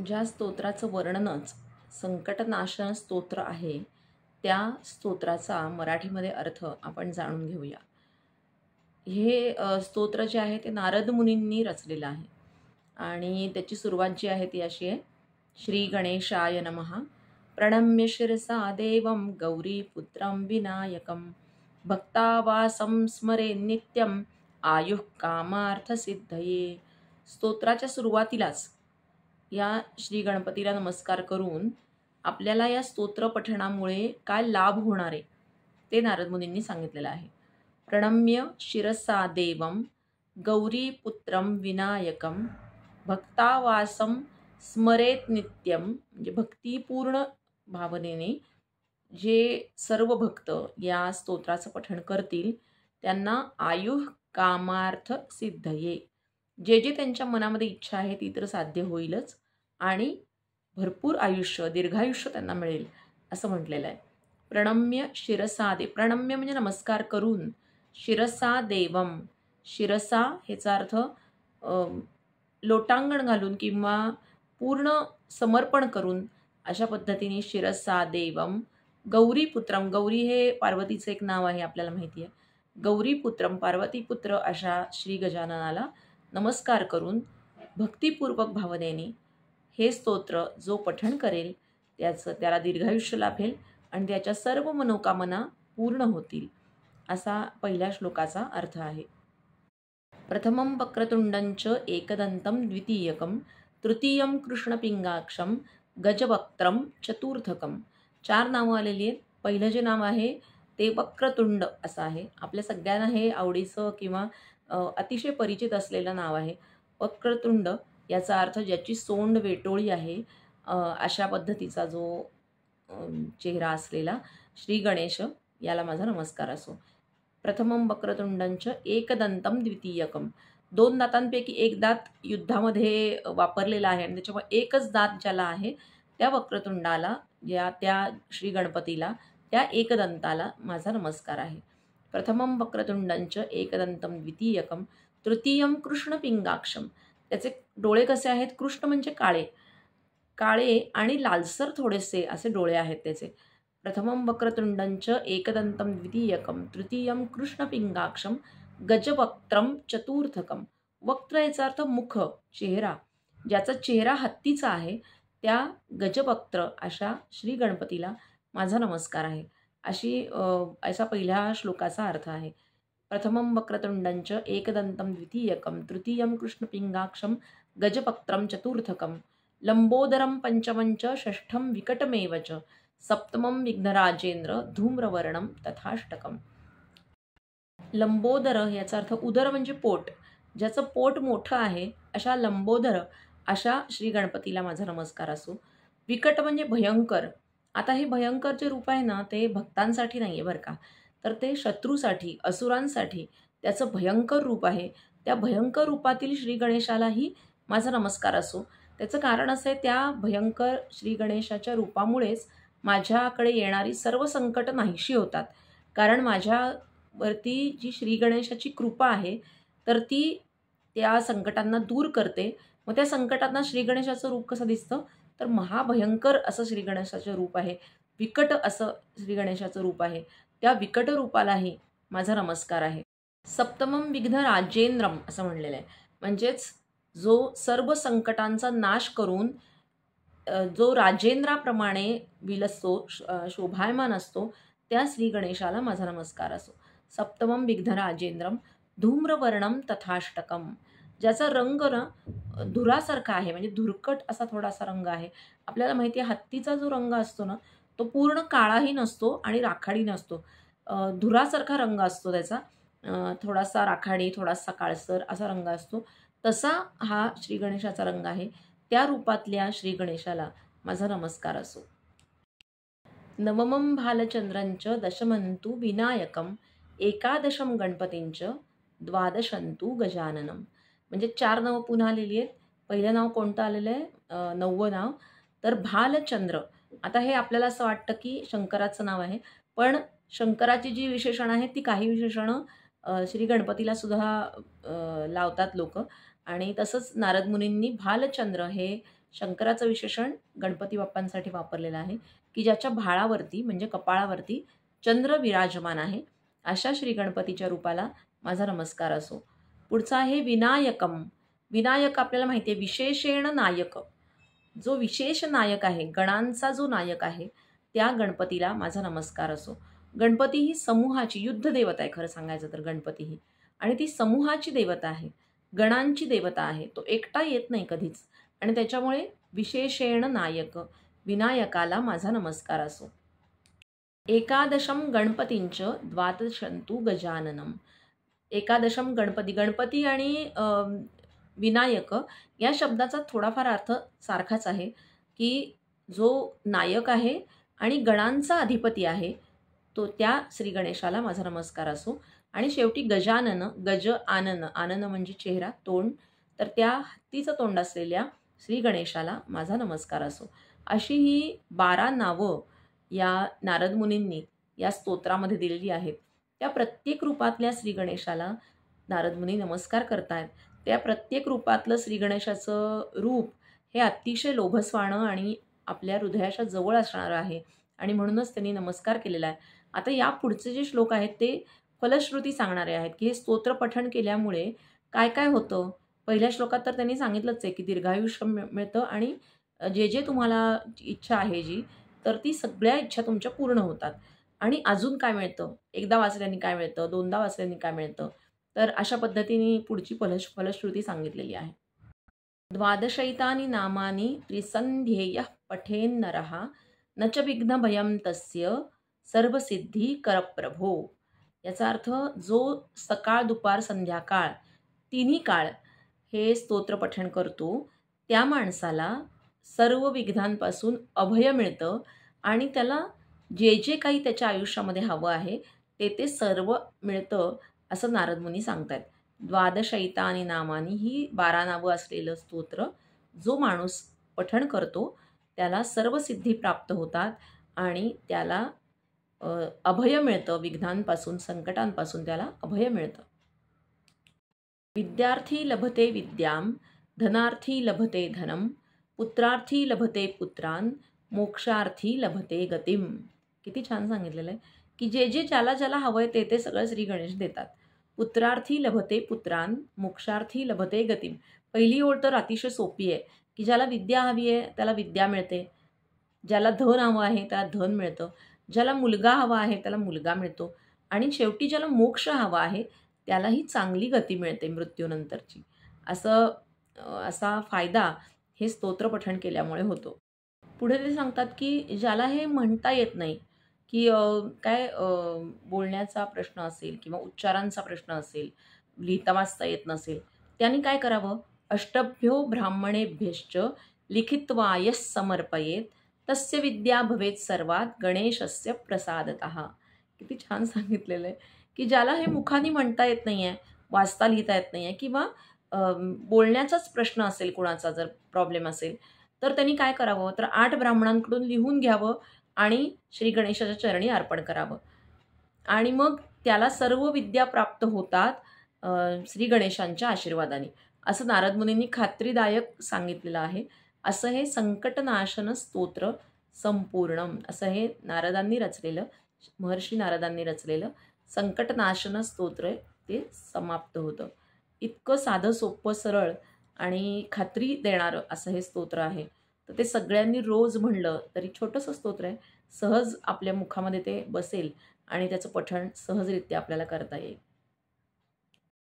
ज्या स्तोत्राचं वर्णनच संकटनाशन स्तोत्र आहे, त्या स्तोत्राचा मराठीमध्ये अर्थ आपण जाणून घेऊया. हे स्तोत्र जे आहे ते नारद मुनींनी रचलेलं आहे आणि त्याची सुरुवात जी आहे ती अशी आहे. श्री गणेशाय नमः. प्रणम्य शिरसा देवं गौरीपुत्रं विनायकं भक्तावासं स्मरे नित्यं आयुः कामार्थसिद्धये. स्तोत्राच्या सुरुवातीलाच या श्री गणपतीला नमस्कार करून आपल्याला या स्तोत्र पठणामुळे काय लाभ होणार आहे ते नारद मुनींनी सांगितलेलं आहे. प्रणम्य शिरसा देवं गौरीपुत्रं विनायकं भक्तावासं स्मरेत नित्यं, म्हणजे भक्तिपूर्ण भावनेने जे सर्व भक्त या स्तोत्राचं पठण करतील त्यांना आयुः कामार्थ सिद्धये, जे जे त्यांच्या मनामध्ये इच्छा आहे ती तर साध्य होईलच आणि भरपूर आयुष्य दीर्घायुष्य त्यांना मिळेल असं म्हटलेलं आहे. प्रणम्य शिरसा दे, प्रणम्य म्हणजे नमस्कार करून, शिरसा देवम, शिरसा ह्याचा अर्थ लोटांगण घालून किंवा पूर्ण समर्पण करून अशा पद्धतीने शिरसा देवम गौरीपुत्रम, गौरी हे पार्वतीचं एक नाव आहे आपल्याला माहिती आहे. गौरीपुत्रम पार्वतीपुत्र अशा श्री गजाननाला नमस्कार करून भक्तिपूर्वक भावनेने हे स्तोत्र जो पठण करेल त्याला दीर्घायुष्य लाभेल आणि त्याच्या सर्व मनोकामना पूर्ण होतील, असा पहिल्या श्लोकाचा अर्थ आहे. प्रथमं वक्रतुंडंच एकदंतं द्वितीयकं तृतीयं कृष्णपिंगाक्षं गजवक्त्रं चतुर्थकं. 4 नावं आलेली आहेत. पहिलं जे नाव आहे ते वक्रतुंड असं आहे. आपल्या सगळ्यांना हे आवडीचं किंवा अतिशय परिचित असलेलं नाव आहे. वक्रतुंड याचा अर्थ ज्याची सोंड वेटोळी आहे अशा पद्धतीचा जो चेहरा असलेला श्री गणेश याला माझा नमस्कार असो. प्रथमं वक्रतुंडंच एकदंतं द्वितीयकं. 2 दातांपैकी एक दात युद्धामध्ये वापरलेला आहे आणि त्याच्यामुळे एकच दात ज्याला आहे त्या वक्रतुंडाला, त्या श्री गणपतीला, त्या एकदंताला माझा नमस्कार आहे. प्रथमं वक्रतुंडंच एकदंतं द्वितीयकं तृतीयं कृष्णपिंगाक्षं. त्याचे डोळे कसे आहेत? कृष्ण म्हणजे काळे, काळे आणि लालसर थोडेसे असे डोळे आहेत त्याचे. प्रथमं वक्रतुंडंच एकदंतं द्वितीयकं तृतीयं कृष्णपिंगाक्षं गजवक्त्रं चतुर्थकं. वक्त्र याचा अर्थ मुख, चेहरा. ज्याचा चेहरा हत्तीचा आहे त्या गजवक्त्र अशा श्री गणपतीला माझा नमस्कार आहे, असा पहिल्या श्लोकाचा अर्थ आहे. प्रथमं वक्रतुंडंच एकदंतं द्वितीयकं तृतीयं कृष्णपिंगाक्षं गजवक्त्रं चतुर्थकं लंबोदरं पंचमंच षष्ठं विकटमेव च सप्तमं विघ्नराजेंद्र धूम्रवर्णं तथाष्टकं. लंबोदर याचा अर्थ उदर म्हणजे पोट, ज्याचं पोट मोठं आहे अशा लंबोदर अशा श्री गणपतीला माझा नमस्कार असो. विकट म्हणजे भयंकर. आता हे भयंकर जे रूप आहे ना ते भक्तांसाठी नाही आहे बरं का, तर ते शत्रूसाठी, असुरांसाठी त्याचं भयंकर रूप आहे. त्या भयंकर रूपातील श्री गणेशालाही माझा नमस्कार असो. त्याचं कारण असं आहे, त्या भयंकर श्री गणेशाच्या रूपामुळेच माझ्याकडे येणारी सर्व संकट नाहीशी होतात. कारण माझ्यावरती जी श्री गणेशाची कृपा आहे तर ती त्या संकटांना दूर करते. मग त्या संकटांना श्री गणेशाचं रूप कसं दिसतं, तर महाभयंकर असं श्री गणेशाचं रूप आहे, विकट असं श्री गणेशाचं रूप आहे. त्या विकट रूपालाही माझा नमस्कार आहे. सप्तमं विघ्न राजेंद्रम असं म्हणलेलं आहे, म्हणजेच जो सर्व संकटांचा नाश करून जो राजेंद्राप्रमाणे विलसतो, शोभायमान असतो, त्या श्री गणेशाला माझा नमस्कार असो. सप्तमं विघ्न राजेंद्रम धूम्रवर्णं तथाष्टकं. ज्याचा रंग ना धुरासारखा आहे, म्हणजे धुरकट असा थोडासा रंग आहे. आपल्याला माहिती आहे हत्तीचा जो रंग असतो ना तो पूर्ण काळाही नसतो आणि राखाडी नसतो, धुरासारखा रंग असतो त्याचा. थोडासा राखाडी, थोडासा काळसर असा रंग असतो. तसा हा श्री गणेशाचा रंग आहे. त्या रूपातल्या श्री गणेशाला माझा नमस्कार असो. नवमं भालचंद्रंच दशमंतु विनायकं एकादशं गणपतींच द्वादशंतु गजाननम. म्हणजे 4 नावं पुन्हा आलेली आहेत. पहिलं नाव कोणतं आलेलं आहे? 9वं नाव तर भालचंद्र. आता हे आपल्याला असं वाटतं की शंकराचं नाव आहे, पण शंकराची जी विशेषणं आहेत ती काही विशेषणं श्री गणपतीला सुद्धा लावतात लोक. आणि तसंच नारद मुनींनी भालचंद्र हे शंकराचं विशेषण गणपती बाप्पांसाठी वापरलेलं आहे की ज्याच्या भाळावरती म्हणजे कपाळावरती चंद्र विराजमान आहे, अशा श्री गणपतीच्या रूपाला माझा नमस्कार असो. पुढचा आहे विनायकम. विनायक आपल्याला माहिती आहे विशेषेण नायक, जो विशेष नायक आहे, गणांचा जो नायक आहे, त्या गणपतीला माझा नमस्कार असो. गणपती ही समूहाची युद्ध देवता आहे खरं सांगायचं तर गणपती ही, आणि ती समूहाची देवता आहे, गणांची देवता आहे. तो एकटा येत नाही कधीच, आणि त्याच्यामुळे विशेषेण नायक विनायकाला माझा नमस्कार असो. एकादशम गणपतींच द्वादशंतु गजाननम. एकादशम गणपती, गणपती आणि विनायक या शब्दाचा थोडाफार अर्थ सारखाच आहे की जो नायक आहे आणि गणांचा अधिपती आहे, तो त्या श्री गणेशाला माझा नमस्कार असो. आणि शेवटी गजानन, गज आनन, आनन म्हणजे चेहरा, तोंड, तर त्या हत्तीचं तोंड असलेल्या श्री गणेशाला माझा नमस्कार असो. अशी ही 12 नावं या नारद मुनींनी या स्तोत्रामध्ये दिलेली आहेत. त्या प्रत्येक रूपातल्या श्री गणेशाला नारद मुनी नमस्कार करतायत. त्या प्रत्येक रूपातलं श्री गणेशाचं रूप हे अतिशय लोभसवाणं आणि आपल्या हृदयाच्या जवळ असणारं आहे, आणि म्हणूनच त्यांनी नमस्कार केलेला आहे. आता या पुढचे जे श्लोक आहेत ते फलश्रुती सांगणारे आहेत की हे स्तोत्र पठण केल्यामुळे काय काय होतं. पहिल्या श्लोकात तर त्यांनी सांगितलंच आहे की दीर्घायुष्य मिळतं, आणि जे जे तुम्हाला इच्छा आहे जी, तर ती सगळ्या इच्छा तुमच्या पूर्ण होतात. आणि अजून काय मिळतं, एकदा वाचल्याने काय मिळतं, दोनदा वाचल्याने काय मिळतं, तर अशा पद्धतीने पुढची फलश्रुती सांगितलेली आहे. द्वादशैतानि नामानि त्रिसंध्येयः पठेन्नरः न च विघ्नभयं तस्य सर्वसिद्धी करप्रभो. याचा अर्थ जो सकाळ दुपार संध्याकाळ तिन्ही काळ हे स्तोत्र पठण करतो त्या माणसाला सर्व विघ्नांपासून अभय मिळतं, आणि त्याला जे जे काही त्याच्या आयुष्यामध्ये हवं आहे ते ते सर्व मिळतं, असं नारद मुनी सांगतात. द्वादशैतानि नामानी ही 12 नावं असलेलं स्तोत्र जो माणूस पठण करतो त्याला सर्व सिद्धी प्राप्त होतात, आणि त्याला अभय मिळतं, विघ्नांपासून संकटांपासून त्याला अभय मिळतं. विद्यार्थी लभते विद्याम, धनार्थी लभते धनम, पुत्रार्थी लभते पुत्रान, मोक्षार्थी लभते गतिम. किती छान सांगितलेलं आहे की जे जे ज्याला ज्याला हवंय ते ते सगळं श्री गणेश देतात. पुत्रार्थी लभते पुत्रान, मोक्षार्थी लभते गतिम. पहिली ओळ तर अतिशय सोपी आहे की ज्याला विद्या हवी आहे त्याला विद्या मिळते, ज्याला धन हवं आहे त्याला धन मिळतं, ज्याला मुलगा हवा आहे त्याला मुलगा मिळतो, आणि शेवटी ज्याला मोक्ष हवा आहे त्यालाही चांगली गती मिळते मृत्यूनंतरची. असा फायदा हे स्तोत्र पठण केल्यामुळे होतो. पुढे ते सांगतात की ज्याला हे म्हणता येत नाही, की बोलण्याचा प्रश्न असेल किंवा उच्चारांचा प्रश्न असेल, लिहिता वाचता येत नसेल, त्यांनी काय करावं. अष्टभ्यो ब्राह्मणेभ्यश्च लिखित्वा समर्पयेत तस्य विद्या भवेत सर्वात गणेशस्य प्रसादतः. किती छान सांगितलेलं आहे की ज्याला हे मुखाने म्हणता येत नाही आहे, वाचता लिहिता येत नाही आहे, किंवा बोलण्याचाच प्रश्न असेल, कोणाचा जर प्रॉब्लेम असेल, तर त्यांनी काय करावं, तर 8 ब्राह्मणांकडून लिहून घ्यावं आणि श्री गणेशाच्या चरणी अर्पण करावं, आणि मग त्याला सर्व विद्या प्राप्त होतात श्री गणेशांच्या आशीर्वादाने, असं नारद मुनींनी खात्रीदायक सांगितलेलं आहे. असं हे संकटनाशन स्तोत्र संपूर्णम, असं हे नारदांनी रचलेलं, महर्षी नारदांनी रचलेलं संकटनाशन स्तोत्र ते समाप्त होतं. इतकं साधं सोपं सरळ आणि खात्री देणारं असं हे स्तोत्र आहे. तर ते सगळ्यांनी रोज म्हणलं तरी छोटंसं स्तोत्र आहे, सहज आपल्या मुखामध्ये ते बसेल आणि त्याचं पठण सहजरित्या आपल्याला करता येईल.